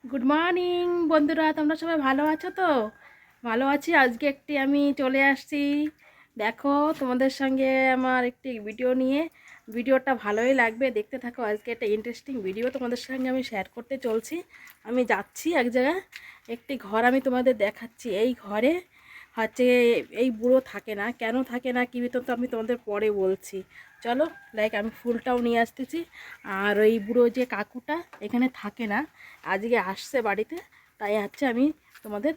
Good morning বন্ধুরা, তোমরা সবাই ভালো আছো তো? ভালো আছি। আজকে আমি চলে আসছি, দেখো তোমাদের সঙ্গে আমার একটি ভিডিও নিয়ে। ভিডিওটা ভালোই লাগবে, দেখতে থাকো। আজকে একটা ইন্টারেস্টিং ভিডিও তোমাদের সঙ্গে আমি শেয়ার করতে চলছি। আমি যাচ্ছি এক জায়গায়, একটি ঘর আমি তোমাদের দেখাচ্ছি। এই ঘরে হচ্ছে এই বুড়ো থাকে না, কেন থাকে না কি তো আমি তোমাদের পরে বলছি। চলো, আমি ফুলটাও নিয়ে আসতেছি। আর ওই বুড়ো যে কাকুটা এখানে থাকে না, আজকে আসছে বাড়িতে, তাই আমি তোমাদের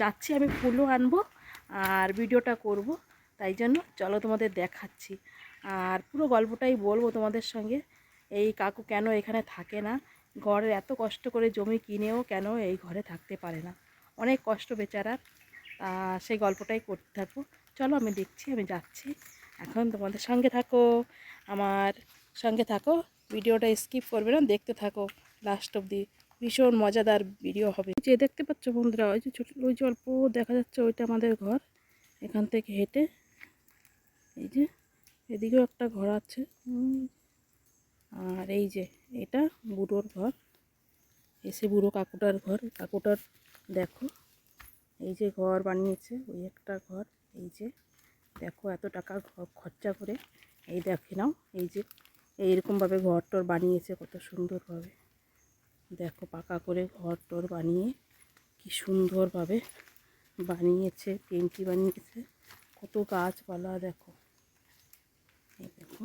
যাচ্ছি, আমি ফুলও আনবো আর ভিডিওটা করব। তাই জন্য চলো তোমাদের দেখাচ্ছি, আর পুরো গল্পটাই বলবো তোমাদের সঙ্গে। এই কাকু কেন এখানে থাকে না, ঘরের এত কষ্ট করে জমি কিনেও কেন এই ঘরে থাকতে পারে না, অনেক কষ্ট বেচারার। সেই গল্পটাই করতে থাকবো। চলো, আমি দেখছি, আমি যাচ্ছি এখন। তোমাদের সঙ্গে থাকো, আমার সঙ্গে থাকো, ভিডিওটা স্কিপ করবে না, দেখতে থাকো লাস্ট অবধি। ভীষণ মজাদার ভিডিও হবে। যে দেখতে পাচ্ছ বন্ধুরা, ওই যে ছোট, ওই যে অল্প দেখা যাচ্ছে, ওইটা আমাদের ঘর। এখান থেকে হেঁটে এই যে এদিকেও একটা ঘর আছে, আর এই যে এটা বুড়োর ঘর, এসে বুড়ো কাকুটার ঘর। কাকুটার দেখো, এই যে ঘর বানিয়েছে, ওই একটা ঘর। এই যে দেখো, এত টাকা খরচা করে এই দেখে নাও, এই যে এইরকমভাবে ঘর টর বানিয়েছে, কত সুন্দরভাবে। দেখো, পাকা করে ঘর টর বানিয়ে কি সুন্দরভাবে বানিয়েছে, ট্যাঙ্কি বানিয়েছে, কত গাছপালা দেখো। এই দেখো,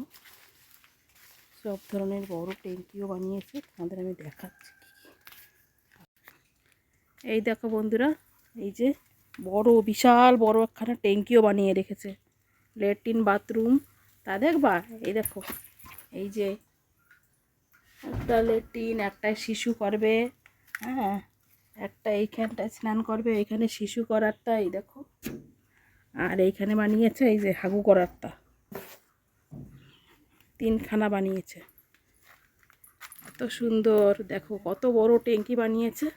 সব ধরনের বড় ট্যাঙ্কিও বানিয়েছে, তোমাদের আমি দেখাচ্ছি। এই দেখো বন্ধুরা, এই যে বড়, বিশাল বড় একখানা ট্যাঙ্কিও বানিয়ে রেখেছে, ল্যাট্রিন বাথরুম। তা দেখবা, এই দেখো, এই যে একটা ল্যাট্রিন, একটা শিশু করবে, হ্যাঁ, একটা এইখানটায় স্নান করবে, এখানে শিশু করারটা, এই দেখো। আর এইখানে বানিয়েছে এই যে হাগু করারটা, তিনখানা বানিয়েছে। এত সুন্দর দেখো, কত বড় ট্যাঙ্কি বানিয়েছে,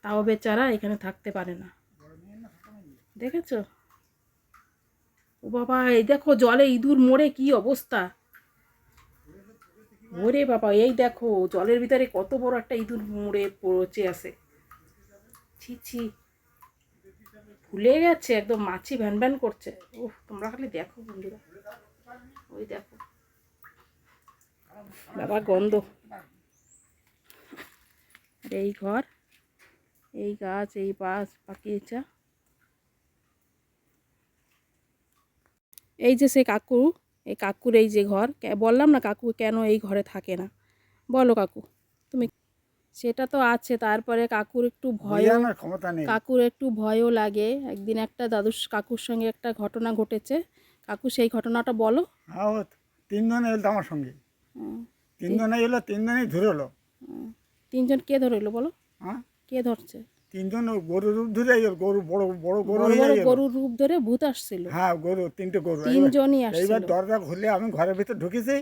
তাও বেচারা এখানে থাকতে পারে না, দেখেছো? ও বাবা, এই দেখো জলে ইঁদুর মরে কি অবস্থা। ওরে বাবা, এই দেখো জলের ভিতরে কত বড় একটা ইঁদুর মরে পড়ে আছে। ছি ছি, ফুলে গেছে একদম, মাছি ভ্যান ভ্যান করছে। ওহ, তোমরা খালি দেখো বন্ধুরা, ওই দেখো বাবা, গন্ধ। আর এই ঘর, এই গাছ, এই বাস বাগিচা। এই যে সে কাকু, এই কাকুর এই যে ঘর, বললাম না কাকু কেন এই ঘরে থাকে না, বলো কাকু তুমি। সেটা তো আছে, তারপরে কাকুর একটু ভয়ও, কাকুর একটু ভয়ও লাগে। একদিন একটা কাকুর সঙ্গে একটা ঘটনা ঘটেছে। কাকু সেই ঘটনাটা বলো। হ্যাঁ, ও তিনজনে এলো আমার সঙ্গে। তিনজনে এলো, তিনজনেই ধরলো। তিনজন কে ধরলো বলো? হ্যাঁ, কে ধরছে? তিনজন ও গরুর রূপ ধরে এলো, গরু বড় বড় গরু বড় হয়ে বড় এলো। গরুর রূপ ধরে ভূত আসছিল। হ্যাঁ, গরু, তিনটে গরু। এবার তিনজনই এইবার আসছিল। দরজা খুলে আমি ঘরের ভিতর ঢুকেছি,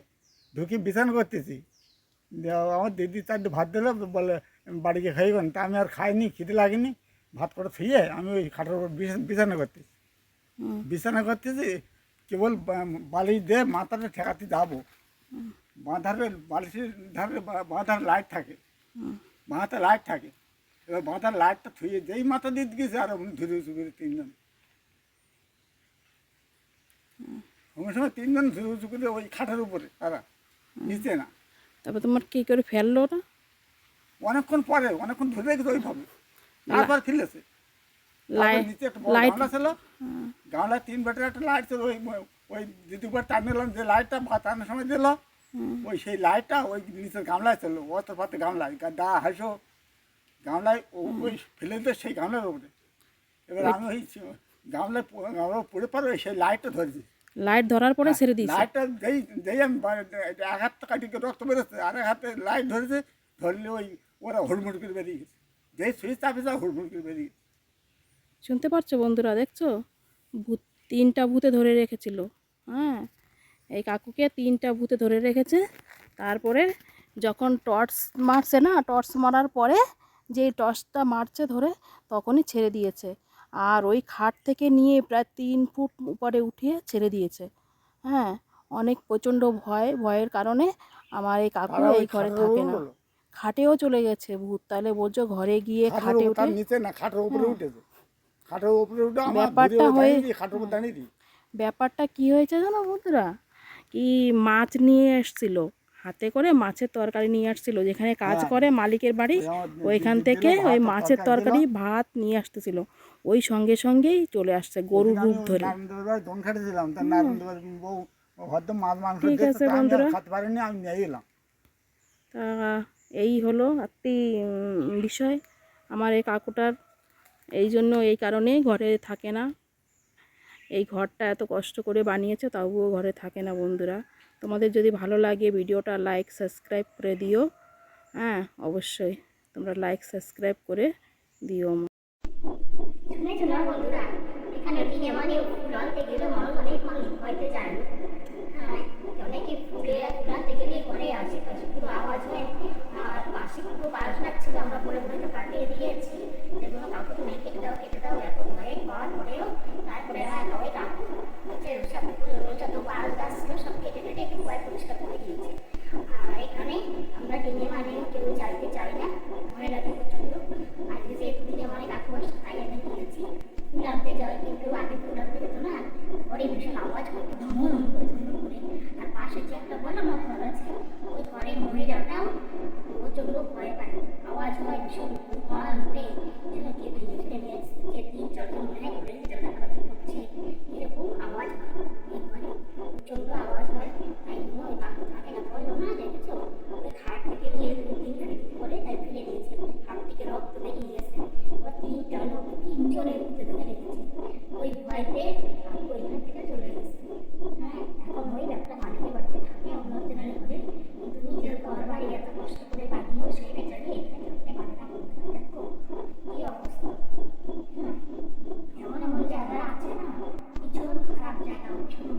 ঢুকি বিছানা করতেছি। দিয়ে আমার দিদি চারটে ভাত দিল, বলে বাড়িকে খাইবেন। তা আমি আর খাইনি, খিদে লাগেনি। ভাত করে থুয়ে আমি ওই খাটের উপর বিছানা করতেছি। বিছানা করতেছি, কেবল বালিশ দিয়ে মাথাটা ঠেকাতে যাবো, বাঁ ধারে বালিশের ধারে বাঁ ধারে লাইট থাকে, মাথায় লাইট থাকে। এবার মাথার লাইটটা থুয়ে যেই মাথা দিয়ে গেছে, আর ধরে উঁচু করে তিনজন, সঙ্গে সঙ্গে তিনজন ধরে উঁচু করে ওই খাটের উপরে, তারা নিচে না। তারপর তোমার কি করে ফেললো না? অনেকক্ষণ পরে, অনেকক্ষণ ধরে রেখেছে ওইভাবে, তারপর ফেলেছে। তারপর নিচে একটা বড় লাইট। গামলা ছিল, গামলায় 3 ব্যাটারি একটা লাইট ছিল। ওই ওই দুবার টান নিলাম, যে লাইটটা ভাত আনার সময় দিল, ওই সেই লাইটটা ওই নিচের গামলায় ছিল, অত পাতে গামলায় দা হাসো গামলায়, ওই ফেলে দিতে সেই গামলার উপরে। এবার আমি ওই গামলায় গামলা পড়ে পারো, সেই লাইটটা ধরেছি। লাইট ধরার পরে হ্যাঁ, ছেড়ে দিয়েছে। লাইটটা যেই যেই আমি এক হাতটা কাটিয়ে রক্ত বেরোচ্ছে, আর এক হাতে লাইট ধরেছে, ধরলে ওই ওরা হুড়মুড় করে বেরিয়ে গেছে। যেই সুইচ চাপে যা হুড়মুড় করে বেরিয়ে গেছে। শুনতে পারছো বন্ধুরা, দেখছো? ভূত, তিনটা ভূতে ধরে রেখেছিল। হ্যাঁ, এই কাকুকে তিনটা ভূতে ধরে রেখেছে। তারপরে যখন টর্চ মারছে না, টর্চ মারার পরে যেই টর্চটা মারছে ধরে, তখনই ছেড়ে দিয়েছে। আর ওই খাট থেকে নিয়ে প্রায় 3 ফুট উপরে উঠিয়ে ছেড়ে দিয়েছে। হ্যাঁ, অনেক প্রচণ্ড ভয়ের কারণে আমার এই কাকু তারা ওই এই ঘরে খাটের থাকে উপর না। উঠলো। খাটেও চলে গেছে ভূত, তাহলে বলছো ঘরে গিয়ে খাটের খাটে উপর, উঠে তার নিচে না, খাটের উপরে উঠেছে। খাটের উপরে উঠে আমার ব্যাপারটা ঘুরে হয়ে দাঁড়িয়ে দিই, খাটের উপর দাঁড়িয়ে দিই। ব্যাপারটা কি হয়েছে জানো বন্ধুরা, কি মাছ নিয়ে এসছিল, হাতে করে মাছের তরকারি নিয়ে আসছিল, যেখানে কাজ হ্যাঁ, করে মালিকের বাড়ি ওই আমার ওইখান দিদি থেকে দিল ওই ভাত আর মাছের তরকারি দিল। তরকারি ভাত নিয়ে আসতেছিল, ওই সঙ্গে সঙ্গেই চলে আসছে গরুর ওদিকে আমি রূপ ওই ধরে। নারায়ণদেবের বাড়ি দোন খেটেছিলাম, তা নারায়ণদেবের বউ হয়তো মাছ মাংস ঠিক দিয়েছে, আছে তা আমি আর বন্ধুরা, খেতে পারিনি, আমি নিয়ে এলাম। তা এই হলো একটি বিষয় আমার এই কাকুটার, এই জন্য এই কারণেই ঘরে থাকে না, এই ঘরটা এত কষ্ট করে বানিয়েছে তবুও ঘরে থাকে না বন্ধুরা। তোমাদের যদি ভালো লাগে ভিডিওটা লাইক সাবস্ক্রাইব করে দিও, হ্যাঁ অবশ্যই তোমরা লাইক সাবস্ক্রাইব করে দিও। শুনেছো না বন্ধুরা, এখানে দিনে মানে ফুল আনতে গেলে অনেক মানুষ ভয়তে যায় না। হ্যাঁ, অনেকে ফুলে ফুল আনতে গেলে ঘরে আশেপাশে পুরো আওয়াজ হয়, আর পাশে পুরো বাস লাগছিল, আমরা বলে বলে তো কাটিয়ে দিয়েছি, যেগুলো কাউকে তুমি কেটে দাও এত ভয়ে পাওয়ার পরেও তারপরে সবাই কাকু হচ্ছে সব যত বাস গাছ ছিল সব কেটে কেটে একটু ভয় পরিষ্কার করে দিয়েছে। আর এখানে আমরা দিনে মানে কেউ যাইতে চাই না, ভয় লাগে প্রচন্ড। আজকে যে দিনে মানে কাকু অনেক তাই আমি দিয়েছি ফুল আনতে যাই, কিন্তু আগে ফুল আনতে যেত না, ঘরে ভীষণ আওয়াজ করতো ধমন করে ধমন করে। আর পাশে যে একটা বলো না ঘর আছে, ওই ঘরে মহিলাটাও প্রচন্ড ভয় পায়, আওয়াজ হয় ভীষণ ভয় করে, যেন কে ভেঙে ফেলে নিয়েছে, যে 3-4 জন মনে ঘুরে ঝাঁকাঝাঁকি করছে, এরকম আওয়াজ হয় এই ঘরে, প্রচন্ড আওয়াজ হয়। তাই জন্য ওই কাকু থাকে না, বললো না দেখেছো ওই খাট থেকে নিয়ে 2-3 করে তাই ফেলে দিয়েছে, হাত থেকে রক্ত বেরিয়ে গেছে, ওর 3টা লোক 3 জনের মধ্যে ধরে রেখেছে, ওই ভয়তে কাকু ওইখান থেকে চলে গেছে। হ্যাঁ, এখন ওই একটা মালিকের বাড়িতে থাকে অন্য জনের ঘরে, কিন্তু নিজের ঘর বাড়ি এত কষ্ট করে বানিয়েও সেই বেচারি এখানে থাকতে পারে না বন্ধুরা। দেখো কি অবস্থা। হ্যাঁ, এমন এমন জায়গা আছে না, ভীষণ খারাপ জায়গা, ভীষণ